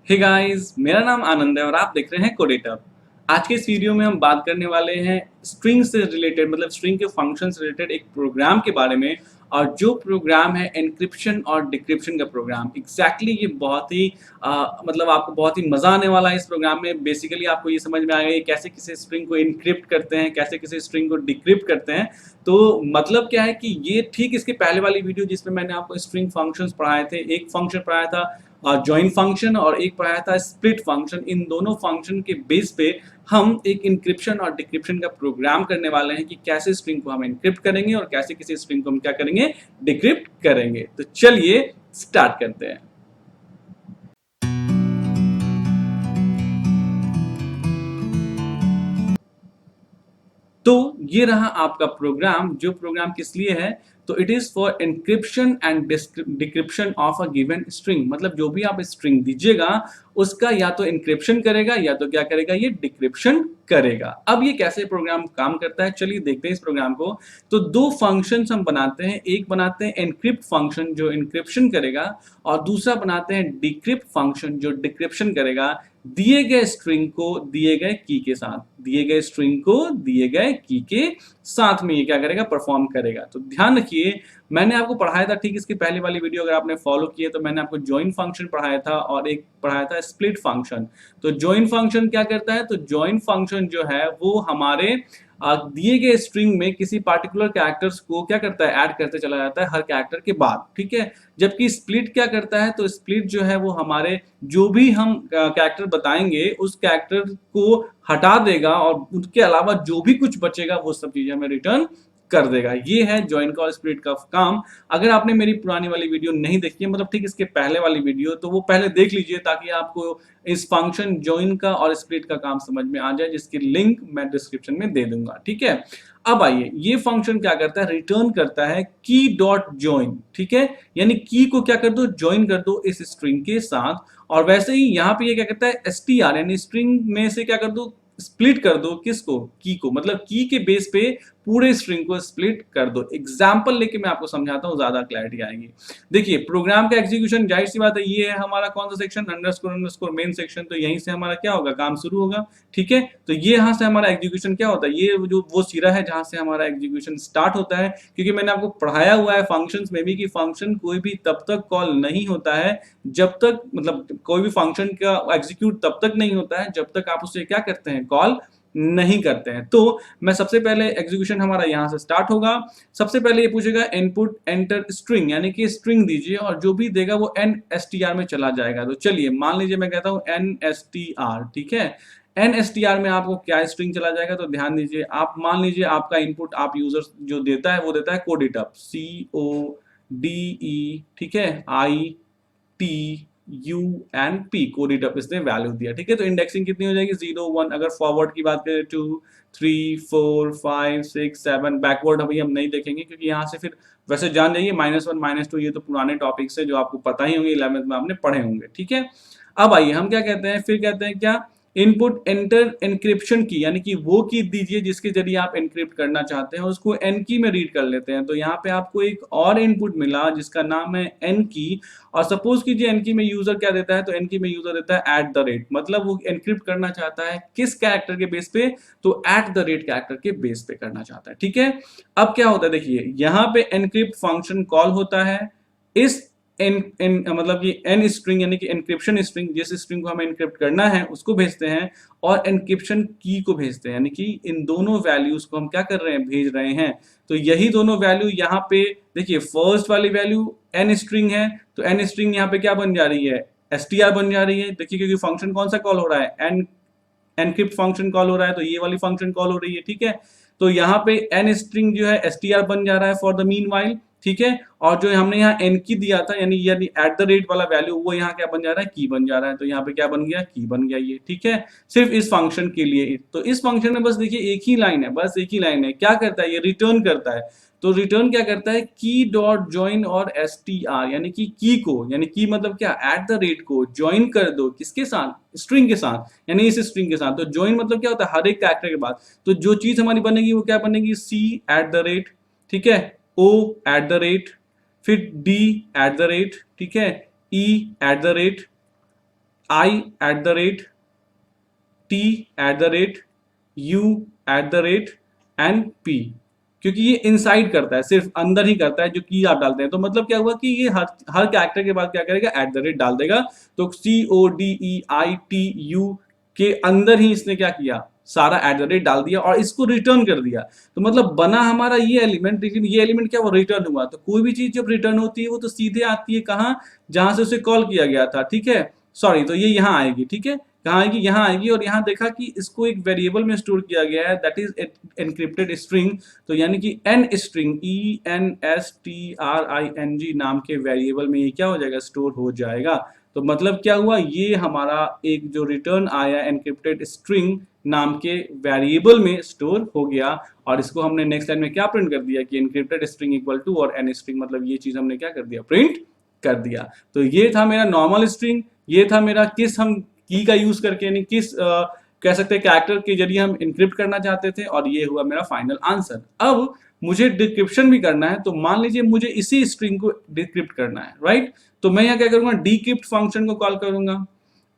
Hey guys, मेरा नाम आनंद है और आप देख रहे हैं कोडेटर। आज के इस वीडियो में हम बात करने वाले हैं स्ट्रिंग से रिलेटेड, मतलब स्ट्रिंग के फंक्शन से रिलेटेड एक प्रोग्राम के बारे में। और जो प्रोग्राम है एनक्रिप्शन और डिक्रिप्शन का प्रोग्राम। एग्जैक्टली ये बहुत ही मतलब आपको बहुत ही मजा आने वाला है इस प्रोग्राम में। बेसिकली आपको ये समझ में आएगा कि कैसे किसी स्ट्रिंग को इनक्रिप्ट करते हैं, कैसे किसी स्ट्रिंग को डिक्रिप्ट करते हैं। तो मतलब क्या है कि ये ठीक इसके पहले वाली वीडियो जिसमें मैंने आपको स्ट्रिंग फंक्शंस पढ़ाए थे, एक फंक्शन पढ़ाया था जॉइन फंक्शन और एक पढ़ाया था स्प्लिट फंक्शन। इन दोनों फंक्शन के बेस पे हम एक इंक्रिप्शन और डिक्रिप्शन का प्रोग्राम करने वाले हैं कि कैसे स्ट्रिंग को हम इंक्रिप्ट करेंगे और कैसे किसी स्ट्रिंग को हम क्या करेंगे, डिक्रिप्ट करेंगे। तो चलिए स्टार्ट करते हैं। तो ये रहा आपका प्रोग्राम। जो प्रोग्राम किस लिए है, तो it is for encryption and decryption of a given string. मतलब जो भी आप स्ट्रिंग दीजिएगा उसका या तो इंक्रिप्शन करेगा या तो क्या करेगा, ये डिक्रिप्शन करेगा। अब ये कैसे प्रोग्राम काम करता है, चलिए देखते हैं इस प्रोग्राम को। तो दो फंक्शंस हम बनाते हैं, एक बनाते हैं एनक्रिप्ट फंक्शन जो इंक्रिप्शन करेगा और दूसरा बनाते हैं डिक्रिप्ट फंक्शन जो डिक्रिप्शन करेगा दिए गए स्ट्रिंग को दिए गए की के साथ। दिए गए स्ट्रिंग को दिए गए की के साथ में ये क्या करेगा, परफॉर्म करेगा। तो ध्यान रखिए, मैंने आपको पढ़ाया था ठीक इसकी पहली वाली वीडियो अगर आपने फॉलो किए तो मैंने आपको जॉइन फंक्शन पढ़ाया था और एक पढ़ाया था स्प्लिट फंक्शन। तो जॉइन फंक्शन क्या करता है, तो जॉइन फंक्शन जो है वो हमारे दिए गए स्ट्रिंग में किसी पार्टिकुलर कैरेक्टर्स को क्या करता है, ऐड करते चला जाता है हर कैरेक्टर के बाद, ठीक है। जबकि स्प्लिट क्या करता है, तो स्प्लिट जो है वो हमारे जो भी हम कैरेक्टर बताएंगे उस कैरेक्टर को हटा देगा और उसके अलावा जो भी कुछ बचेगा वो सब चीजें हमें रिटर्न कर देगा। ये है जॉइन का और स्प्लिट का काम। अगर आपने मेरी पुरानी वाली वीडियो नहीं देखी है, मतलब ठीक इसके पहले वाली वीडियो, तो वो पहले देख लीजिए ताकि आपको इस फंक्शन जॉइन का और स्प्लिट का काम समझ में आ जाए, जिसकी लिंक मैं डिस्क्रिप्शन में दे दूंगा, ठीक है। अब आइए, ये फंक्शन क्या करता है, रिटर्न करता है की डॉट ज्वाइन, ठीक है। यानी की को क्या कर दो, ज्वाइन कर दो इस स्ट्रिंग के साथ। और वैसे ही यहाँ पे ये क्या करता है, str यानी स्ट्रिंग में से क्या कर दो, स्प्लिट कर दो किसको, की को। मतलब की के बेस पे पूरे स्ट्रिंग को स्प्लिट कर दो। एग्जाम्पल लेके मैं आपको समझाता हूँ, ज्यादा क्लैरिटी आएगी। देखिए प्रोग्राम का एग्जीक्यूशन, जाहिर सी बात है ये है हमारा कौन सा section, underscore underscore main section. तो यहीं से हमारा क्या होगा, काम शुरू होगा, ठीक है। तो ये यहाँ से हमारा एग्जीक्यूशन क्या होता है, ये जो वो सिरा है जहां से हमारा एग्जीक्यूशन स्टार्ट होता है। क्योंकि मैंने आपको पढ़ाया हुआ है फंक्शंस में भी कि फंक्शन कोई भी तब तक कॉल नहीं होता है जब तक, मतलब कोई भी फंक्शन का एग्जीक्यूट तब तक नहीं होता है जब तक आप उसे क्या करते हैं, कॉल नहीं करते हैं। तो मैं सबसे पहले एग्जीक्यूशन हमारा यहां से स्टार्ट होगा। सबसे पहले ये पूछेगा इनपुट एंटर स्ट्रिंग, यानी कि स्ट्रिंग दीजिए और जो भी देगा वो NSTR में चला जाएगा। तो चलिए मान लीजिए मैं कहता हूं NSTR, ठीक है। NSTR में आपको क्या स्ट्रिंग चला जाएगा, तो ध्यान दीजिए, आप मान लीजिए आपका इनपुट आप यूजर जो देता है वो देता है कोडिटअप, CODE, ठीक है, ITUNP, कोडिटअप इसने वैल्यू दिया, ठीक है। तो इंडेक्सिंग कितनी हो जाएगी, 0 1। अगर फॉरवर्ड की बात करें 2 3 4 5 6 7। बैकवर्ड अभी हम नहीं देखेंगे क्योंकि यहाँ से फिर वैसे जान जाइए -1 -2 ये तो पुराने टॉपिक्स है जो आपको पता ही होंगे, 11th में आपने पढ़े होंगे, ठीक है। अब आइए हम क्या कहते हैं, फिर कहते हैं क्या, इनपुट एंटर एनक्रिप्शन की, यानी कि वो की दीजिए जिसके जरिए आप एनक्रिप्ट करना चाहते हैं, उसको एन की में रीड कर लेते हैं। तो यहाँ पे आपको एक और इनपुट मिला जिसका नाम है एन की। और सपोज कीजिए एन की में यूजर क्या देता है, तो एन की में यूजर देता है @, मतलब वो एनक्रिप्ट करना चाहता है किस कैरेक्टर के बेस पे, तो @, कैरेक्टर के बेस पे करना चाहता है, ठीक है। अब क्या होता है, देखिए यहाँ पे एनक्रिप्ट फंक्शन कॉल होता है। इस मतलब कि एन स्ट्रिंग यानी कि एनक्रिप्शन स्ट्रिंग, जिस स्ट्रिंग को हमें एनक्रिप्ट करना है उसको भेजते हैं और एनक्रिप्शन की को भेजते हैं, यानी कि इन दोनों वैल्यूज को हम क्या कर रहे हैं, भेज रहे हैं। तो यही दोनों वैल्यू यहाँ पे देखिए, फर्स्ट वाली वैल्यू एन स्ट्रिंग है, तो एन स्ट्रिंग यहाँ पे क्या बन जा रही है, str बन जा रही है। देखिए क्योंकि फंक्शन कौन सा कॉल हो रहा है, एनक्रिप्ट फंक्शन कॉल हो रहा है, तो ये वाली फंक्शन कॉल हो रही है, ठीक है। तो यहाँ पे एन स्ट्रिंग जो है str बन जा रहा है फॉर द मीन वाइल, ठीक है। और जो हमने यहाँ एन की दिया था, यानी @ वाला वैल्यू, वो यहाँ क्या बन जा रहा है, की बन जा रहा है। तो यहाँ पे क्या बन गया, की बन गया ये, ठीक है। सिर्फ इस फंक्शन के लिए। तो इस फंक्शन में बस देखिए एक ही लाइन है, बस एक ही लाइन है। क्या करता है, ये रिटर्न करता है। तो रिटर्न क्या करता है, की डॉट ज्वाइन और str, यानी कि की को, यानी की मतलब क्या, @ को ज्वाइन कर दो किसके साथ, स्ट्रिंग के साथ, यानी इस स्ट्रिंग के साथ। तो ज्वाइन मतलब क्या होता है, हर एक कैरेक्टर के बाद। तो जो चीज हमारी बनेगी वो क्या बनेगी, C@, ठीक है, O@, फिर D@, ठीक है, E@, I at the rate, T at the rate, you at the rate and P, क्योंकि ये इनसाइड करता है, सिर्फ अंदर ही करता है जो की आप डालते हैं। तो मतलब क्या हुआ कि ये हर कैरेक्टर के बाद क्या करेगा, एट द रेट डाल देगा। तो CODEITU के अंदर ही इसने क्या किया, सारा एट द रेट डाल दिया और इसको रिटर्न कर दिया। तो मतलब बना हमारा ये एलिमेंट, लेकिन ये एलिमेंट क्या, वो रिटर्न हुआ। तो कोई भी चीज जब रिटर्न होती है वो तो सीधे आती है कहाँ, जहां से उसे कॉल किया गया था, ठीक है। सॉरी, तो ये यहाँ आएगी, ठीक है, कहाँ आएगी, यहाँ आएगी। और यहाँ देखा कि इसको एक वेरिएबल में स्टोर किया गया है, दैट इज एनक्रिप्टेड स्ट्रिंग। तो यानी कि एन स्ट्रिंग, ENSTRING नाम के वेरिएबल में ये क्या हो जाएगा, स्टोर हो जाएगा। तो मतलब क्या हुआ, ये हमारा एक जो रिटर्न आया एनक्रिप्टेड स्ट्रिंग नाम के वेरिएबल में स्टोर हो गया। और इसको हमने नेक्स्ट लाइन में क्या प्रिंट कर दिया कि एनक्रिप्टेड स्ट्रिंग इक्वल टू, और एन स्ट्रिंग मतलब ये चीज हमने क्या कर दिया, प्रिंट कर दिया। तो ये था मेरा नॉर्मल स्ट्रिंग, ये था मेरा किस हम की का यूज करके, यानी किस कह सकते हैं कैरेक्टर के जरिए हम इनक्रिप्ट करना चाहते थे, और ये हुआ मेरा फाइनल आंसर। अब मुझे डिक्रिप्शन भी करना है, तो मान लीजिए मुझे इसी स्ट्रिंग को डिक्रिप्ट करना है, राइट। तो मैं यहाँ क्या करूंगा, डिक्रिप्ट फंक्शन को कॉल करूंगा,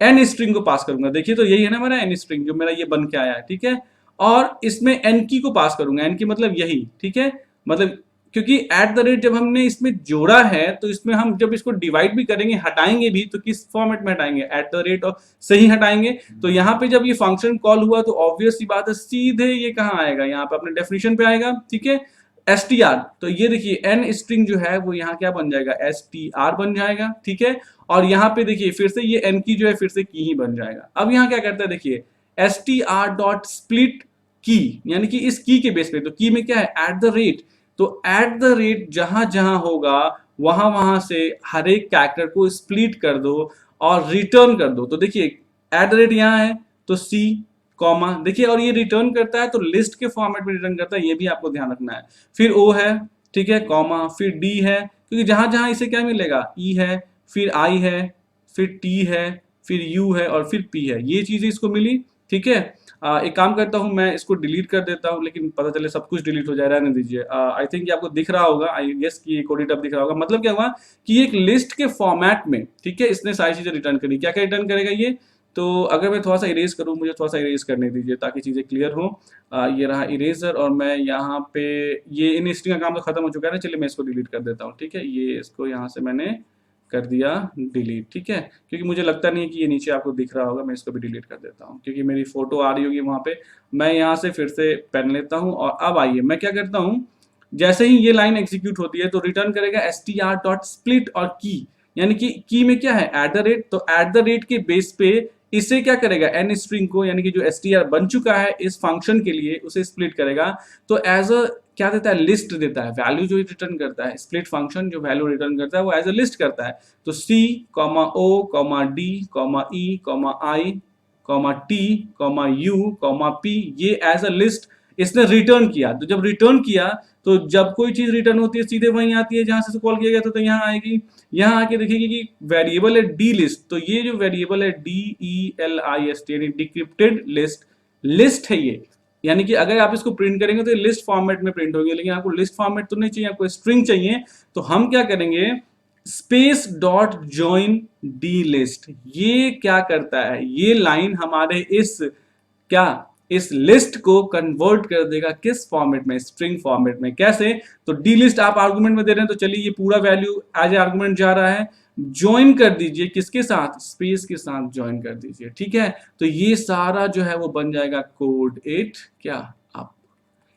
एन स्ट्रिंग को पास करूंगा। देखिए तो यही है ना मेरा एन स्ट्रिंग, जो मेरा ये बन के आया है, ठीक है। और इसमें एन की को पास करूंगा, एन की मतलब यही, ठीक है। मतलब क्योंकि एट द रेट जब हमने इसमें जोड़ा है, तो इसमें हम जब इसको डिवाइड भी करेंगे, हटाएंगे भी, तो किस फॉर्मेट में हटाएंगे, एट द रेट और से ही हटाएंगे। तो यहाँ पे जब ये फंक्शन कॉल हुआ तो ऑब्वियस सी बात है, सीधे ये कहाँ आएगा, यहाँ पे अपने डेफिनेशन पे आएगा, ठीक है, str। तो ये देखिए एन स्ट्रिंग जो है वो यहाँ क्या बन जाएगा, str बन जाएगा, ठीक है। और यहाँ पे देखिए फिर से ये एन की जो है फिर से की ही बन जाएगा। अब यहाँ क्या करता है, देखिए str.split की, यानी कि इस की के बेस पे, तो की में क्या है, एट द रेट। तो एट द रेट जहां जहां होगा वहां वहां से हर एक कैरेक्टर को स्प्लिट कर दो और रिटर्न कर दो। तो देखिए एट द रेट यहाँ है तो सी कॉमा, देखिए, और ये रिटर्न करता है तो लिस्ट के फॉर्मेट में रिटर्न करता है, ये भी आपको ध्यान रखना है। फिर ओ है, ठीक है, कॉमा, फिर डी है, क्योंकि जहां जहां इसे क्या मिलेगा, ई है, फिर आई है, फिर टी है, फिर यू है और फिर पी है, ये चीजें इसको मिली, ठीक है। एक काम करता हूं, मैं इसको डिलीट कर देता हूं, लेकिन पता चले सब कुछ डिलीट हो जाए, रहने दीजिए। आई थिंक ये आपको दिख रहा होगा, आई गेस कि कोडेड अब दिख रहा होगा। मतलब क्या हुआ कि एक लिस्ट के फॉर्मेट में, ठीक है, इसने सारी चीजें रिटर्न करी। क्या क्या रिटर्न करेगा ये, तो अगर मैं थोड़ा सा इरेज करूं, मुझे थोड़ा सा इरेज करने दीजिए ताकि चीजें क्लियर हो। ये रहा इरेजर, और मैं यहाँ पे ये इन स्ट्रिंग का काम तो खत्म हो चुका है ना, चलिए मैं इसको डिलीट कर देता हूँ, ठीक है। ये इसको यहाँ से मैंने कर दिया डिलीट, ठीक है, क्योंकि मुझे लगता नहीं है कि ये नीचे आपको दिख रहा होगा। मैं इसको भी डिलीट कर देता हूँ क्योंकि मेरी फोटो आ रही होगी वहां पे। मैं यहाँ से फिर से पेन लेता हूँ, और अब आइए मैं क्या करता हूँ, जैसे ही ये लाइन एग्जीक्यूट होती है तो रिटर्न करेगा str.split और की, यानी कि की में क्या है, एट द रेट। तो एट द रेट के बेस पे इसे क्या करेगा, एन स्ट्रिंग को, यानी कि जो str बन चुका है इस फंक्शन के लिए, उसे स्प्लिट करेगा। तो एज अ क्या देता है, लिस्ट देता है, वैल्यू जो रिटर्न करता है, स्प्लिट फंक्शन जो वैल्यू रिटर्न करता है वो एज अ लिस्ट करता है। तो C comma O comma D comma E comma I comma T comma U comma P, ये एज अ लिस्ट इसने रिटर्न किया। तो जब रिटर्न किया तो जब कोई चीज रिटर्न होती है सीधे वहीं आती है जहां से कॉल किया गया था, तो यहाँ आएगी। यहाँ आके देखिएगी कि वेरिएबल है डी लिस्ट, तो ये जो वेरिएबल है DELIST यानी डिक्रिप्टेड लिस्ट, लिस्ट है ये, यानी कि अगर आप इसको प्रिंट करेंगे तो ये लिस्ट फॉर्मेट में प्रिंट होगी। लेकिन आपको लिस्ट फॉर्मेट तो नहीं चाहिए, आपको स्ट्रिंग चाहिए। तो हम क्या करेंगे, space dot join D list, ये क्या करता है, ये लाइन हमारे इस क्या, इस लिस्ट को कन्वर्ट कर देगा किस फॉर्मेट में, स्ट्रिंग फॉर्मेट में। कैसे, तो डी लिस्ट आप आर्गुमेंट में दे रहे हैं, तो चलिए ये पूरा वैल्यू एज ए आर्गुमेंट जा रहा है, ज्वाइन कर दीजिए किसके साथ, स्पेस के साथ ज्वाइन कर दीजिए, ठीक है। तो ये सारा जो है वो बन जाएगा कोड 8 क्या आप,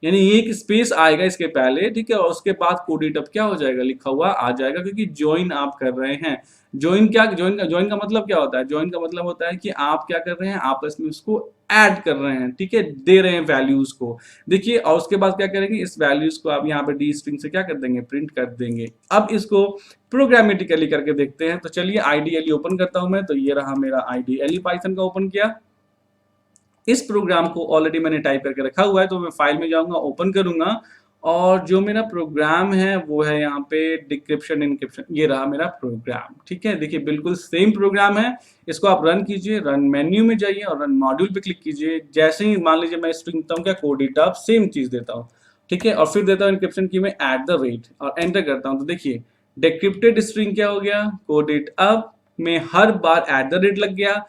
यानी एक स्पेस आएगा इसके पहले, ठीक है, और उसके बाद कोड 8 अब क्या हो जाएगा, लिखा हुआ आ जाएगा, क्योंकि ज्वाइन आप कर रहे हैं। ज्वाइन क्या, ज्वाइन का मतलब क्या होता है, ज्वाइन का मतलब होता है कि आप क्या कर रहे हैं, आपस में उसको ऐड कर रहे हैं, ठीक है, दे रहे हैं वैल्यूज को। देखिए, और उसके बाद क्या करेंगे, इस वैल्यूज को आप यहाँ पे डी स्ट्रिंग से क्या कर देंगे, प्रिंट कर देंगे। अब इसको प्रोग्रामेटिकली करके देखते हैं। तो चलिए आईडीएलई ओपन करता हूं मैं। तो ये रहा मेरा आईडीएलई पाइथन का ओपन किया। इस प्रोग्राम को ऑलरेडी मैंने टाइप करके रखा हुआ है, तो मैं फाइल में जाऊंगा, ओपन करूंगा, और जो मेरा प्रोग्राम है वो है यहाँ पे डिक्रिप्शन इनक्रिप्शन, ये रहा मेरा प्रोग्राम, ठीक है। देखिए बिल्कुल सेम प्रोग्राम है। इसको आप रन कीजिए, रन मेन्यू में जाइए और रन मॉड्यूल पे क्लिक कीजिए। जैसे ही मान लीजिए मैं स्ट्रिंग देता हूँ क्या, कोड इट अप, सेम चीज देता हूँ, ठीक है, और फिर देता हूँ इनक्रिप्शन की में एट द रेट और एंटर करता हूँ। तो देखिए डिक्रिप्टेड स्ट्रिंग क्या हो गया, कोड इट अप में हर बार @ लग गया,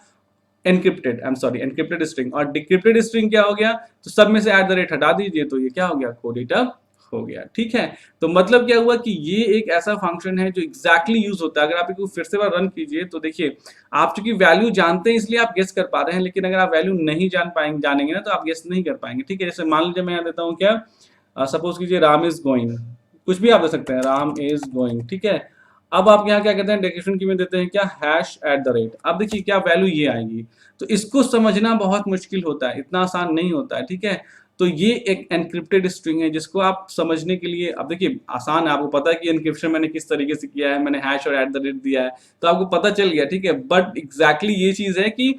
encrypted, I am sorry, encrypted string, और डिक्रिप्टेड स्ट्रिंग क्या हो गया, तो सब में से @ हटा दीजिए तो ये क्या हो गया, कोडेड अप हो गया। ठीक है, तो मतलब क्या हुआ कि ये एक ऐसा फंक्शन है जो एग्जैक्टली यूज होता है। अगर आप इसको फिर से बार रन कीजिए तो देखिए, आप चूंकि वैल्यू जानते हैं इसलिए आप गेस कर पा रहे हैं, लेकिन अगर आप वैल्यू नहीं जानेंगे ना तो आप गेस नहीं कर पाएंगे। ठीक है, जैसे मान लीजिए मैं यहाँ देता हूँ क्या, सपोज कीजिए राम इज गोइंग, कुछ भी आप दे सकते हैं, राम इज गोइंग। ठीक है, अब आप यहाँ क्या कहते हैं, डेफिनेशन की में देते हैं क्या, #। अब देखिए क्या वैल्यू ये आएगी, तो इसको समझना बहुत मुश्किल होता है, इतना आसान नहीं होता है। ठीक है, तो ये एक एनक्रिप्टेड स्ट्रिंग है जिसको आप समझने के लिए, अब देखिए आसान है, आपको पता है कि एनक्रिप्शन मैंने किस तरीके से किया है, मैंने हैश और @ दिया है, तो आपको पता चल गया। ठीक है, बट एग्जैक्टली ये चीज है कि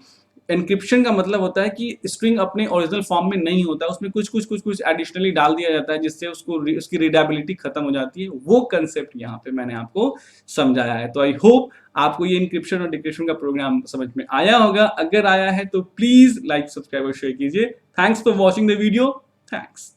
एन्क्रिप्शन का मतलब होता है कि स्ट्रिंग अपने ओरिजिनल फॉर्म में नहीं होता, उसमें कुछ एडिशनली डाल दिया जाता है जिससे उसकी रीडेबिलिटी खत्म हो जाती है। वो कंसेप्ट यहाँ पे मैंने आपको समझाया है। तो आई होप आपको ये इंक्रिप्शन और डिक्रिप्शन का प्रोग्राम समझ में आया होगा। अगर आया है तो प्लीज लाइक, सब्सक्राइब और शेयर कीजिए। Thanks for watching the video. Thanks.